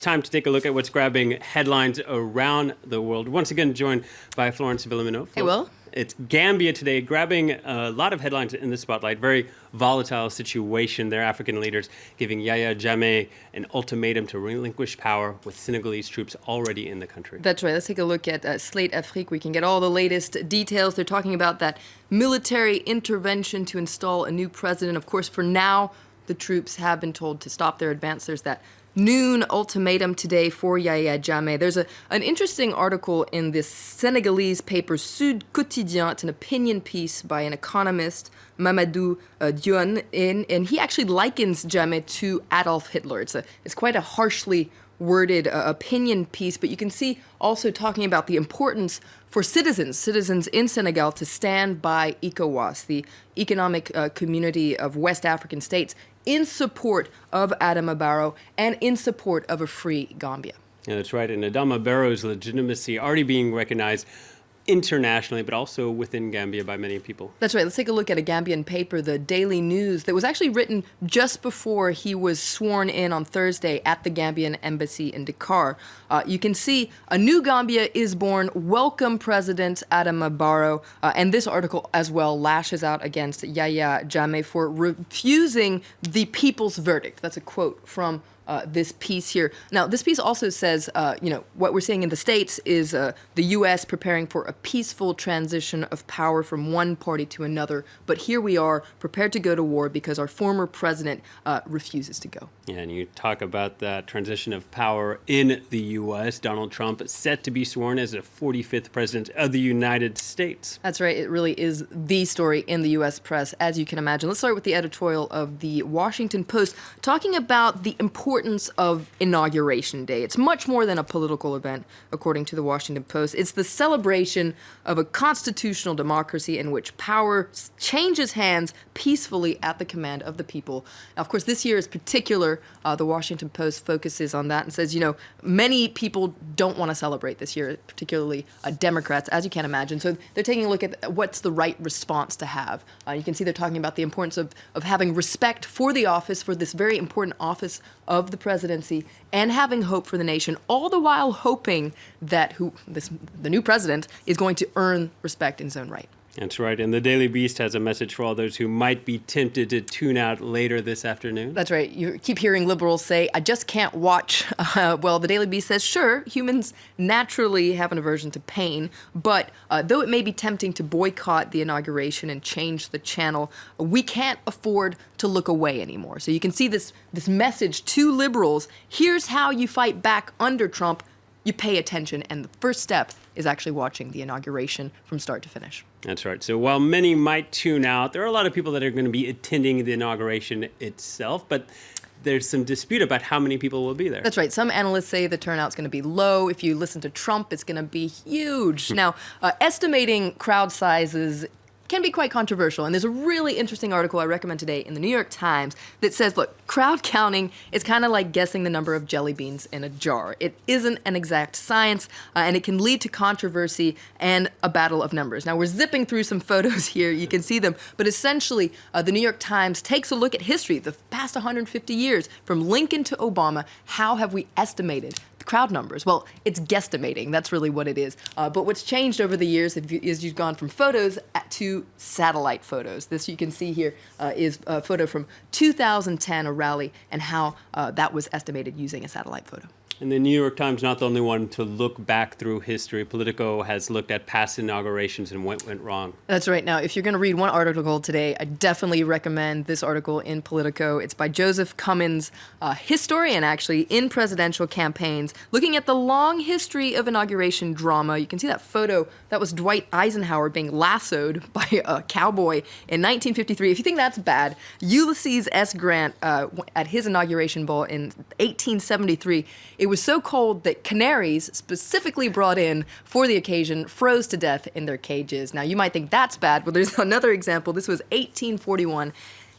Time to take a look at what's grabbing headlines around the world. Once again, joined by Florence Villamino. Hey, Will. It's Gambia today, grabbing a lot of headlines in the spotlight. Very volatile situation. Their African leaders giving Yahya Jammeh an ultimatum to relinquish power with Senegalese troops already in the country. That's right. Let's take a look at Slate Afrique. We can get all the latest details. They're talking about that military intervention to install a new president. Of course, for now, the troops have been told to stop their advance. There's that noon ultimatum today for Yahya Jammeh. There's an interesting article in this Senegalese paper, Sud Quotidien. It's an opinion piece by an economist, Mamadou Dione, and he actually likens Jammeh to Adolf Hitler. It's quite a harshly worded opinion piece, but you can see also talking about the importance for citizens in Senegal to stand by ECOWAS, the economic community of West African states, in support of Adama Barrow and in support of a free Gambia. Yeah, that's right. And Adama Barrow's legitimacy already being recognized internationally, but also within Gambia by many people. That's right. Let's take a look at a Gambian paper, the Daily News, that was actually written just before he was sworn in on Thursday at the Gambian embassy in Dakar. You can see a new Gambia is born. Welcome, President Adama Barrow. And this article as well lashes out against Yahya Jammeh for refusing the people's verdict. That's a quote from this piece here. Now, this piece also says, what we're seeing in the States is the U.S. preparing for a peaceful transition of power from one party to another. But here we are, prepared to go to war because our former president refuses to go. Yeah, and you talk about that transition of power in the U.S. Donald Trump is set to be sworn as the 45th president of the United States. That's right. It really is the story in the U.S. press, as you can imagine. Let's start with the editorial of the Washington Post, talking about the importance of Inauguration Day. It's much more than a political event, according to the Washington Post. It's the celebration of a constitutional democracy in which power changes hands peacefully at the command of the people. Now, of course, this year is particular. The Washington Post focuses on that and says, many people don't want to celebrate this year, particularly Democrats, as you can imagine. So they're taking a look at what's the right response to have. You can see they're talking about the importance of having respect for the office, for this very important office of the presidency, and having hope for the nation, all the while hoping that the new president is going to earn respect in his own right. That's right. And the Daily Beast has a message for all those who might be tempted to tune out later this afternoon. That's right. You keep hearing liberals say, I just can't watch. Well, the Daily Beast says, sure, humans naturally have an aversion to pain, but though it may be tempting to boycott the inauguration and change the channel, we can't afford to look away anymore. So you can see this message to liberals. Here's how you fight back under Trump. You pay attention, and the first step is actually watching the inauguration from start to finish. That's right. So while many might tune out, there are a lot of people that are going to be attending the inauguration itself, but there's some dispute about how many people will be there. That's right. Some analysts say the turnout's going to be low. If you listen to Trump, it's going to be huge. Now, estimating crowd sizes can be quite controversial. And there's a really interesting article I recommend today in the New York Times that says, look, crowd counting is kind of like guessing the number of jelly beans in a jar. It isn't an exact science, and it can lead to controversy and a battle of numbers. Now, we're zipping through some photos here. You can see them. But essentially, the New York Times takes a look at history, the past 150 years, from Lincoln to Obama. How have we estimated the crowd numbers? Well, it's guesstimating. That's really what it is. But what's changed over the years is you've gone from photos to satellite photos. This you can see here is a photo from 2010, a rally, and how that was estimated using a satellite photo. And the New York Times, not the only one to look back through history. Politico has looked at past inaugurations and what went wrong. That's right. Now, if you're going to read one article today, I definitely recommend this article in Politico. It's by Joseph Cummins, a historian, actually, in presidential campaigns, looking at the long history of inauguration drama. You can see that photo. That was Dwight Eisenhower being lassoed by a cowboy in 1953. If you think that's bad, Ulysses S. Grant, at his inauguration ball in 1873, it was so cold that canaries, specifically brought in for the occasion, froze to death in their cages. Now, you might think that's bad, but there's another example. This was 1841.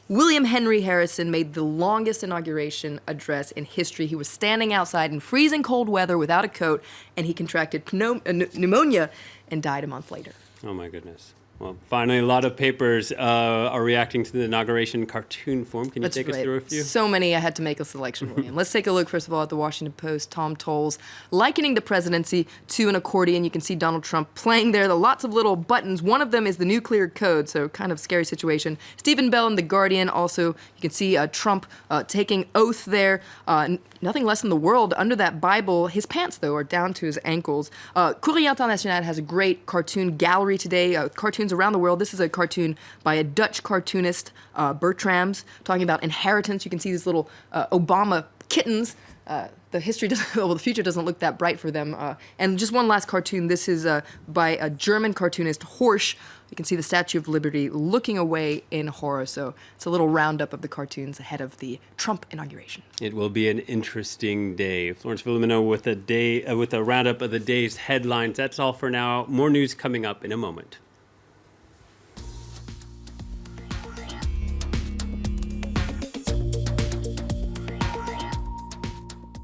William Henry Harrison made the longest inauguration address in history. He was standing outside in freezing cold weather without a coat, and he contracted pneumonia and died a month later. Oh, my goodness. Well, finally, a lot of papers are reacting to the inauguration cartoon form. Can you That's take us right. through a few? So many, I had to make a selection, William. Let's take a look, first of all, at the Washington Post. Tom Tolles likening the presidency to an accordion. You can see Donald Trump playing there. There are lots of little buttons. One of them is the nuclear code, so kind of scary situation. Stephen Bell in The Guardian, also, you can see Trump taking oath there. Nothing less in the world under that Bible. His pants, though, are down to his ankles. Courrier International has a great cartoon gallery today, cartoons around the world. This is a cartoon by a Dutch cartoonist, Bertrams, talking about inheritance. You can see these little Obama kittens. The future doesn't look that bright for them. And just one last cartoon. This is by a German cartoonist, Horsch. You can see the Statue of Liberty looking away in horror. So it's a little roundup of the cartoons ahead of the Trump inauguration. It will be an interesting day. Florence Villamino with a roundup of the day's headlines. That's all for now. More news coming up in a moment.